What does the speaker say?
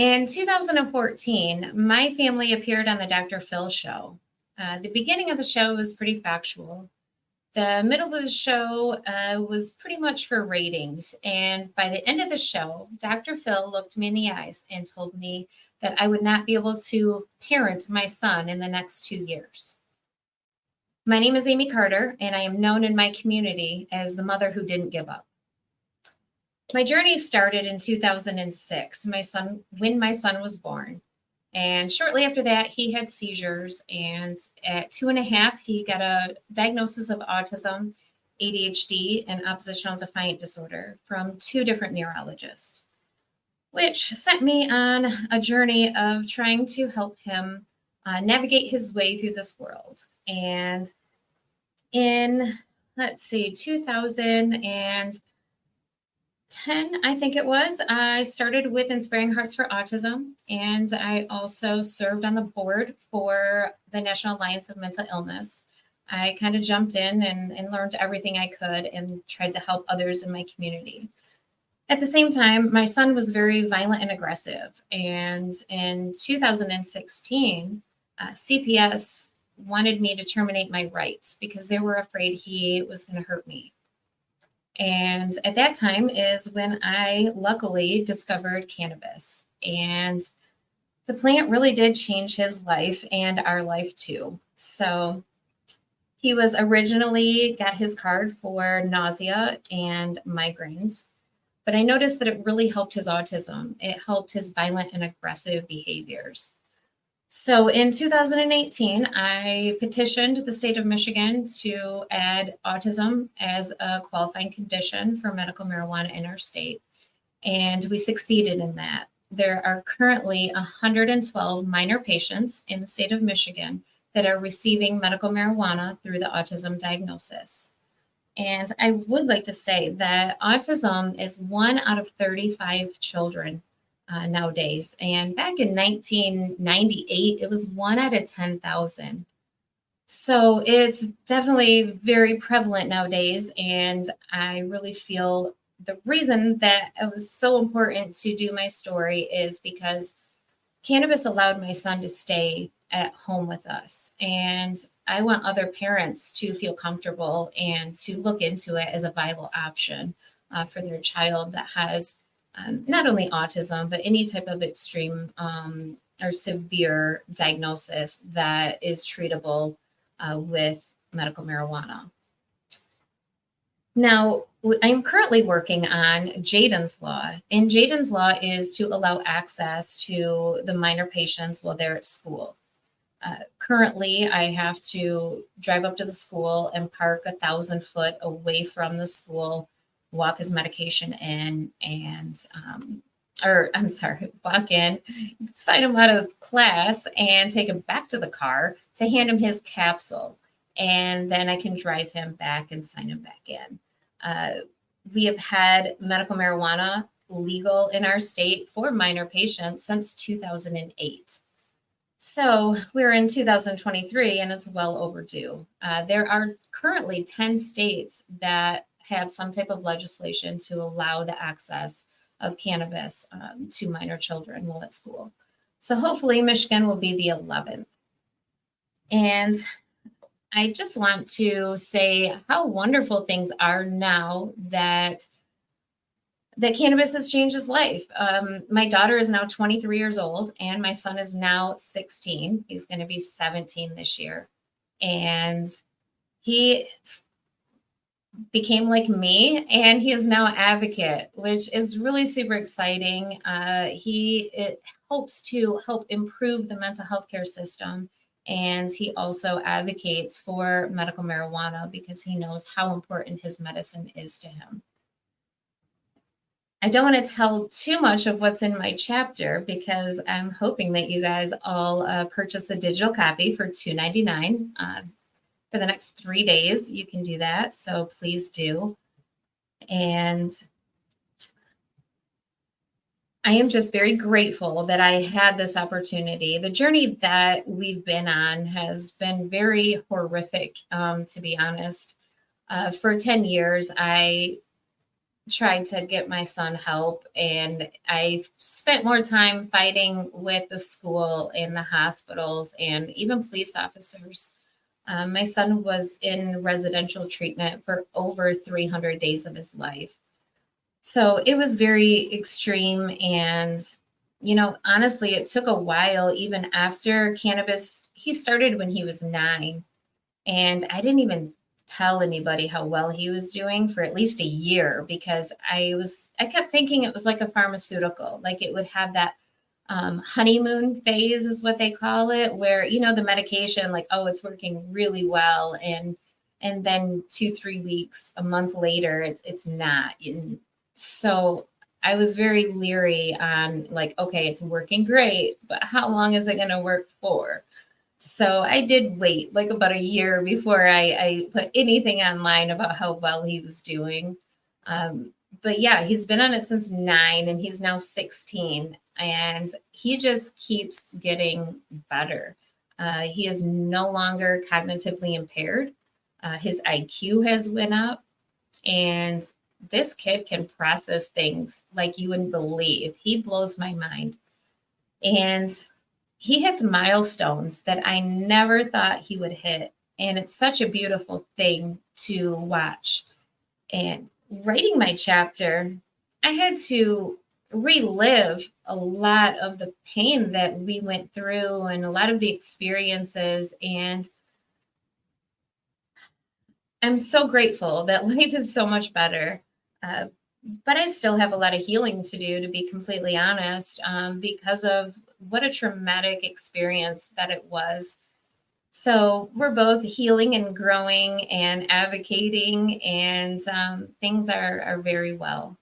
In 2014, my family appeared on the Dr. Phil show. The beginning of the show was pretty factual. The middle of the show was pretty much for ratings. And by the end of the show, Dr. Phil looked me in the eyes and told me that I would not be able to parent my son in the next 2 years. My name is Amie Carter, and I am known in my community as the mother who didn't give up. My journey started in 2006, when my son was born. And shortly after that, he had seizures. And at 2.5, he got a diagnosis of autism, ADHD, and oppositional defiant disorder from 2 different neurologists, which set me on a journey of trying to help him navigate his way through this world. And in, 2010, I think it was, I started with Inspiring Hearts for Autism, and I also served on the board for the National Alliance of Mental Illness. I kind of jumped in and learned everything I could and tried to help others in my community. At the same time, my son was very violent and aggressive. And in 2016, CPS wanted me to terminate my rights because they were afraid he was going to hurt me. And at that time is when I luckily discovered cannabis. And the plant really did change his life and our life too. So he was originally got his card for nausea and migraines, but I noticed that it really helped his autism. It helped his violent and aggressive behaviors. So in 2018, I petitioned the state of Michigan to add autism as a qualifying condition for medical marijuana in our state, and we succeeded in that. There are currently 112 minor patients in the state of Michigan that are receiving medical marijuana through the autism diagnosis. And I would like to say that autism is 1 out of 35 children nowadays. And back in 1998, it was 1 out of 10,000. So it's definitely very prevalent nowadays. And I really feel the reason that it was so important to do my story is because cannabis allowed my son to stay at home with us. And I want other parents to feel comfortable and to look into it as a viable option for their child that has not only autism, but any type of extreme or severe diagnosis that is treatable with medical marijuana. Now, I'm currently working on Jaden's Law, and Jaden's Law is to allow access to the minor patients while they're at school. Currently, I have to drive up to the school and park 1,000 foot away from the school, walk his medication in, and walk in, sign him out of class, and take him back to the car to hand him his capsule. And then I can drive him back and sign him back in. We have had medical marijuana legal in our state for minor patients since 2008. So we're in 2023 and it's well overdue. There are currently 10 states that have some type of legislation to allow the access of cannabis to minor children while at school. So hopefully Michigan will be the 11th. And I just want to say how wonderful things are now that cannabis has changed his life. My daughter is now 23 years old and my son is now 16. He's going to be 17 this year. And he became like me, and he is now an advocate, which is really super exciting. It hopes to help improve the mental health care system, and he also advocates for medical marijuana because he knows how important his medicine is to him. I don't want to tell too much of what's in my chapter because I'm hoping that you guys all purchase a digital copy for $2.99. For the next 3 days, you can do that. So please do. And I am just very grateful that I had this opportunity. The journey that we've been on has been very horrific, to be honest. For 10 years, I tried to get my son help, and I spent more time fighting with the school and the hospitals and even police officers. My son was in residential treatment for over 300 days of his life. So it was very extreme. And, honestly, it took a while, even after cannabis. He started when he was 9. And I didn't even tell anybody how well he was doing for at least a year, because I kept thinking it was like a pharmaceutical, like it would have that honeymoon phase is what they call it, where, the medication, like, oh, it's working really well. And then 2, 3 weeks, a month later, it's not. And so I was very leery on, like, okay, it's working great, but how long is it going to work for? So I did wait like about a year before I put anything online about how well he was doing. But yeah, he's been on it since 9, and he's now 16, and he just keeps getting better. He is no longer cognitively impaired. His IQ has went up, and this kid can process things like you wouldn't believe. He blows my mind. And he hits milestones that I never thought he would hit. And it's such a beautiful thing to watch. And writing my chapter, I had to relive a lot of the pain that we went through and a lot of the experiences. And I'm so grateful that life is so much better. Uh, but I still have a lot of healing to do, to be completely honest, because of what a traumatic experience that it was. So we're both healing and growing and advocating, and things are very well.